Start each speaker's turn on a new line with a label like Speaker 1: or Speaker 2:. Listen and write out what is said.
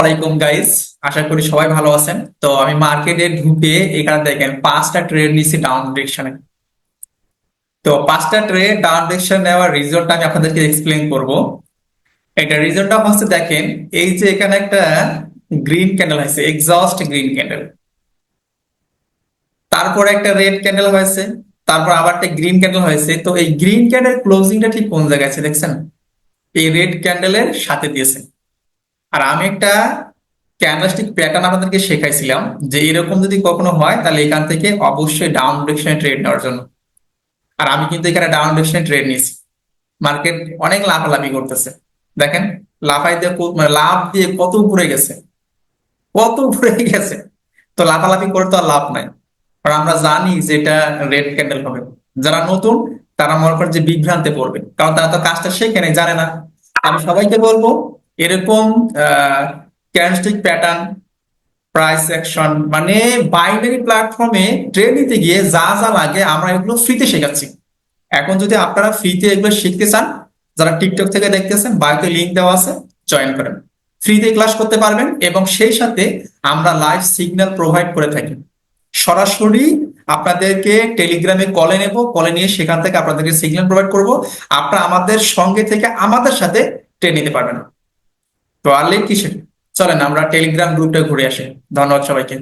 Speaker 1: ওয়ালাইকুম গাইস, আশা করি সবাই ভালো আছেন। তো আমি মার্কেটে ঢুকে এখানে দেখেন 5টা ট্রেড নিছি ডাউন ডিরেকশনে। তো 5টা ট্রেড ডাউন ডিরেকশন নেওয়ার রিজনটা আমি আপনাদেরকে এক্সপ্লেইন করব। এটা রিজনটা হচ্ছে দেখেন, এই যে এখানে একটা গ্রিন ক্যান্ডেল হয়েছে, এক্সস্ট গ্রিন ক্যান্ডেল, তারপর একটা রেড ক্যান্ডেল হয়েছে, তারপর আবার একটা গ্রিন ক্যান্ডেল হয়েছে। তো এই গ্রিন ক্যান্ডেল ক্লোজিংটা ঠিক কোন জায়গায় আছে দেখছেন? এই রেড ক্যান্ডেলের সাথে দিয়েছে। আর আমি একটা ক্যান্ডেলস্টিক প্যাটার্ন আপনাদেরকে শেখাইছিলাম যে এরকম যদি কখনো হয় তাহলে এখান থেকে অবশ্যই ডাউন ডিরেকশনে ট্রেড নেওয়ার জন্য। আর আমি কিন্তু এখানে ডাউন ডিরেকশনে ট্রেড নিয়েছি। মার্কেট অনেক লাফালাফি করতেছে, দেখেন লাফাই দিয়ে মানে লাভ দিয়ে কত উপরে গেছে, কত উপরে গেছে। তো লাফালাফি করে তো আর লাভ নাই, কারণ আমরা জানি যে এটা রেড ক্যান্ডেল হবে। যারা নতুন তারা মনে করেন যে বিভ্রান্তে পড়বে, কারণ তারা তো কাজটা শেখে নেই, জানে না। আমি সবাইকে বলবো এরকম ক্যান্ডেলস্টিক প্যাটার্ন, প্রাইস অ্যাকশন মানে বাইনারি প্ল্যাটফর্মে ট্রেড নিতে গিয়ে যা যা লাগে আমরা এগুলো ফ্রিতে শেখাচ্ছি। এখন যদি আপনারা ফ্রিতে এগুলো শিখতে চান, যারা টিকটক থেকে দেখতেছেন বায়োতে লিংক দেওয়া আছে, জয়েন করেন। ফ্রিতে ক্লাস করতে পারবেন এবং সেই সাথে আমরা লাইভ সিগন্যাল প্রোভাইড করে থাকি। সরাসরি আপনাদেরকে টেলিগ্রামে কলে নেব, কলে নিয়ে সেখান থেকে আপনাদেরকে সিগন্যাল প্রোভাইড করব। আপনারা আমাদের সঙ্গে থেকে আমাদের সাথে ট্রেড নিতে পারবেন। তো আর লেট কিসের, চলেন আমরা টেলিগ্রাম গ্রুপটা ঘুরে আসি। ধন্যবাদ সবাইকে।